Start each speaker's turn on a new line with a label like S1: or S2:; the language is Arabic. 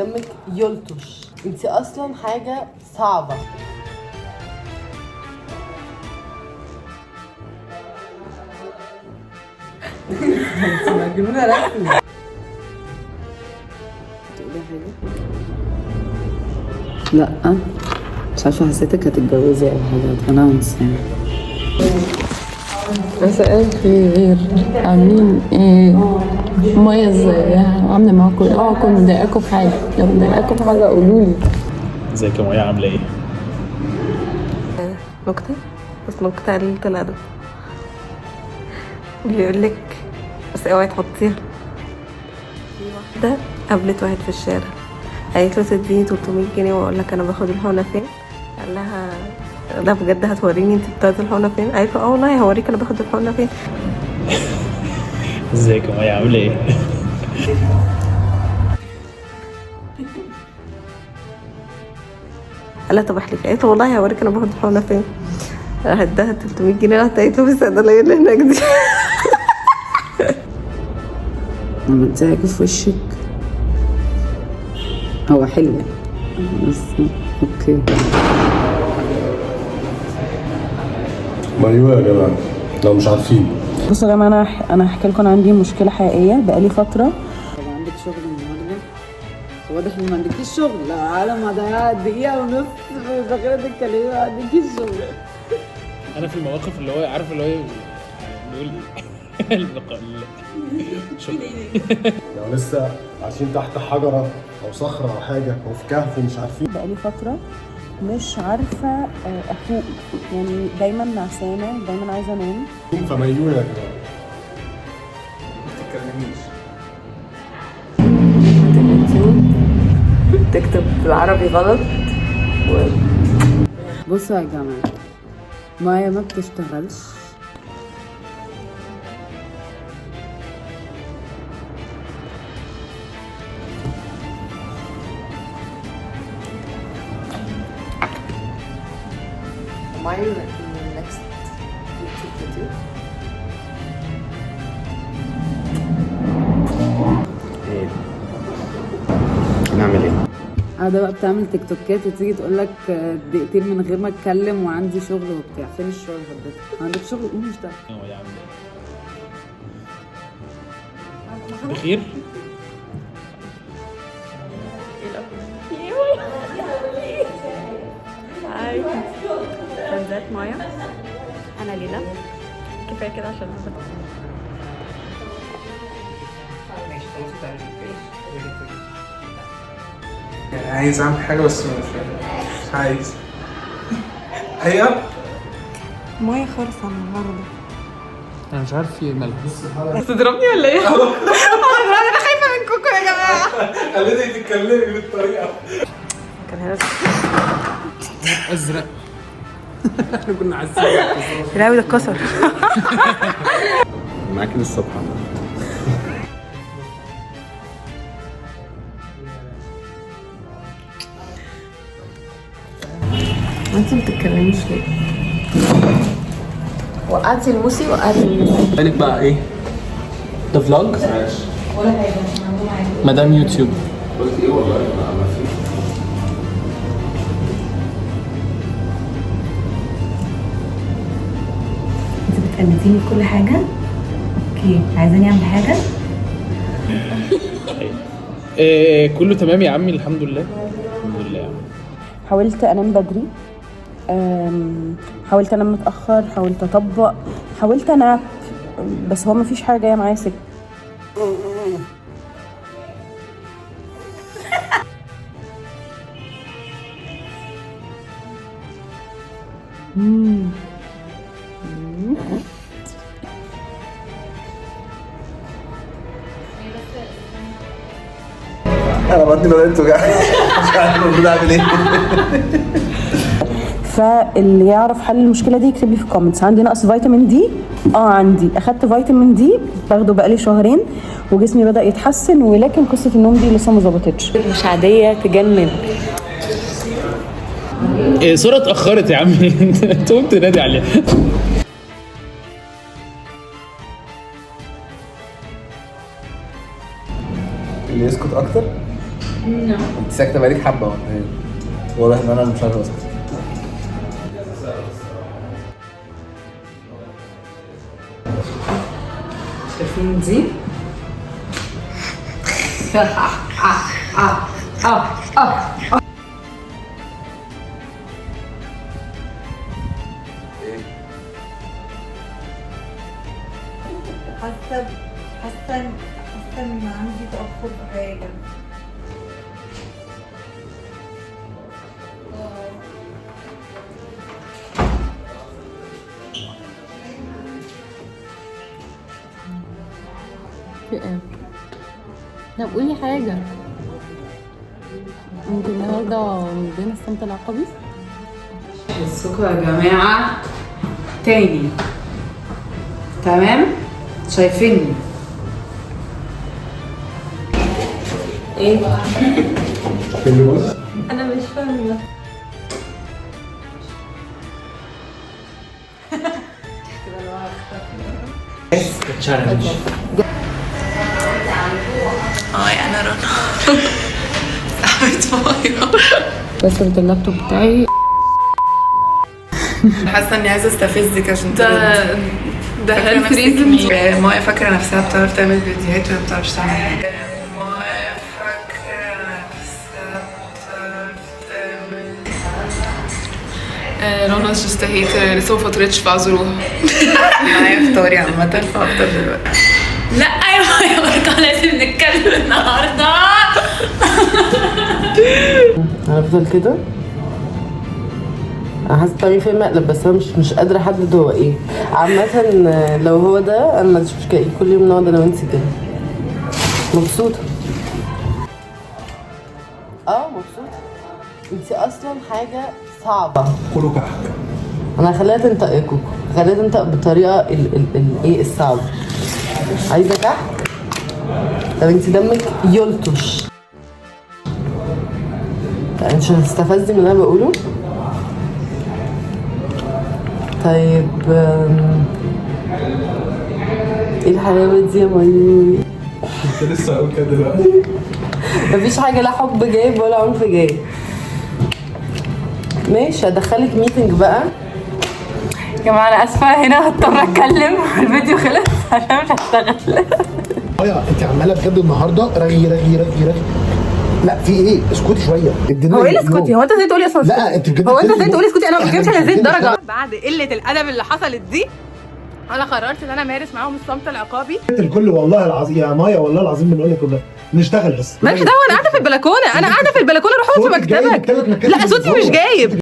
S1: دمك يلطش، انت اصلا حاجة صعبة. انت مجنونة رسمي. تقولي حاجة؟ لا مش عارفة، حسيتك هتتجوزي او حاجة هتنونس يعني. مساء الخير، عاملين ايه؟ مية ازاي؟ عاملة معاكم ايه؟ كنت مضايقاكم في حاجة؟ لو مضايقاكم في حاجة قولولي.
S2: ازيك يا مية، عاملة ايه؟
S3: نكتة، بس نكتة قليلة الأدب. بيقولك بس اوعي تحطيها. في واحدة قابلت واحد في الشارع، قالت له تديني 300 جنيه واقول لك انا باخد الحقنة فين؟ قال لها لا بجد هتوريني انت بتاخدي الحقنة فين؟ قالت له والله هوريك انا باخد الحقنة فين.
S2: ازيك يا مية، عاملة ايه؟
S3: قال لها طب احلف، قالت له والله هوريك انا باخد الحقنة فين. راح اداها 300 جنيه، راحت قالت له في الصيدلية اللي هناك دي.
S1: لما تزعجي في وشك هو حلو بس اوكي.
S4: ايوه يا جماعه لو مش عارفين.
S5: بصوا يا جماعه، انا هحكي لكم عندي مشكله حقيقيه بقالي فتره.
S1: طب عندك شغل النهارده؟ واضح ان ما عندكيش شغل. لا على ما ضيعت دقيقه ونص فاكره تتكلمي ما عندكيش شغل.
S2: أنا في المواقف اللي هو عارف اللي هو بيقول
S4: لو لسه عايشين تحت حجره او صخره او حاجه او في كهف ومش عارفين.
S5: بقالي فتره مش عارفه افوق، يعني دايما نعسانه، دايما عايزه انام.
S4: فميون يا جماعه.
S1: تكتب بالعربي غلط بصوا يا جماعه، مايا ما بتشتغلش. Maya in the next YouTube video.
S2: ايه؟ نعمل ايه؟
S1: قاعدة بقى بتعمل تيك توكات وتيجي تقول لك دقيقتين من غير ما اتكلم وعندي شغل وبتاع. فين الشغل حضرتك؟ عندك شغل؟ قوم اشتغل.
S2: يا مية، عاملة ايه؟ بخير؟
S3: هاي فرنزات مايا، انا ليلى. كفايه كده عشان
S6: يعني عايز اعمل حاجه بس مش عايز. هي
S3: مايا خالص عن النهارده.
S2: أنا مش عارف في مالها.
S3: تضربني ولا ايه؟ انا خايفه منكم يا جماعه.
S4: خليتك تتكلمي بالطريقه.
S3: كان هنا
S2: أزرق.
S6: احنا كنا عايزين
S3: العاوي ده اتكسر.
S4: معاكي للصبح.
S3: انت ما بتتكلميش ليه؟ وقعتي الموسي وقعتي الموسي.
S6: بالك بقى ايه؟ ده فلوج مدام يوتيوب.
S4: قلت ايه والله ما في.
S7: انت بتقلديني في كل حاجة؟ اوكي، عايزاني اعمل حاجة؟
S2: كله تمام يا عمي، الحمد لله. الحمد لله يا عمي.
S5: حاولت انام بدري، حاولت انام متاخر، حاولت اطبق، حاولت انام، بس هو مفيش حاجه جايه معايا سكه.
S4: انا بطني بدات توجعني. مش عارف المفروض اعمل ايه.
S5: فاللي يعرف حل المشكله دي يكتب لي في الكومنتس. عندي نقص فيتامين دي. عندي، اخدت فيتامين دي باخده بقالي شهرين وجسمي بدا يتحسن، ولكن قصه النوم دي لسه ما ظبطتش.
S3: مش عاديه تجنن.
S2: سورة اتأخرت يا عمي. انت قمت تنادي عليها.
S4: اللي يسكت اكتر.
S8: انت ساكته بقالك حبه ولا ايه؟ واضح ان انا مش عارف اسكت.
S1: شايفين دي؟
S7: حاسه ان عندي تاخر في حاجه.
S1: في ايه؟ طب قولي حاجة. انت النهارده بين الصمت العقبي؟
S9: بصوا يا جماعة تاني، تمام؟ شايفيني ايه؟
S3: انا مش فاهمه.
S6: تشالنج.
S3: انا رنا
S1: كسرت اللابتوب بتاعي.
S3: حاسه اني عايزه استفزك عشان ده هيلث ريزن. مايا فاكره نفسها بتعرف تعمل فيديوهات وهي ما بتعرفش تعمل حاجه. مايا فاكره نفسها بتعرف تعمل رنا جست هيتر لسه ما فطرتش فاعذروها. معايا فطاري عامه فافطر دلوقتي.
S9: لا يا مايا لازم نتكلم النهارده.
S10: هنفضل كده. انا حاسه بتعملي فيلم مقلب بس انا مش قادره احدد هو ايه. عامه لو هو ده انا ما عنديش مشكله، كل يوم نقعد انا وانتي كده مبسوطه. مبسوطه. انتي اصلا حاجه صعبه.
S4: كله كحك.
S10: انا هخليها تنطق كوكو، هخليها تنطق بالطريقه ايه الصعبه. عايزه كحك؟ طب انتي دمك يلطش. انت مش هتستفزي من اللي انا بقوله؟ طيب ايه الحلاوه دي يا مايوي؟
S4: كنت لسه هقول كده دلوقتي.
S10: مفيش حاجه لا حب جايب ولا عنف جايب. ماشي هدخلك ميتنج بقى.
S3: يا جماعه انا اسفه هنا هضطر اتكلم. الفيديو خلص عشان مش هشتغل.
S4: مايا انت عماله بجد النهارده رغي رغي رغي رغي. لا في ايه؟ اسكتي شويه.
S3: هو ايه اللي اسكتي؟ هو انت ازاي تقولي اصلا؟
S4: لا انت بجد
S3: هو انت ازاي تقولي اسكتي؟ انا ما بتكلمش على هذه الدرجه.
S11: بعد قله الادب اللي حصلت دي انا قررت ان انا امارس معاهم الصمت العقابي.
S4: الكل والله العظيم يا مايا والله العظيم بنقول لك والله نشتغل بس.
S3: مالكش دعوه، انا قاعده في البلكونه، انا قاعده في البلكونه. روح اقعد في مكتبك. لا صوتي مش جايب.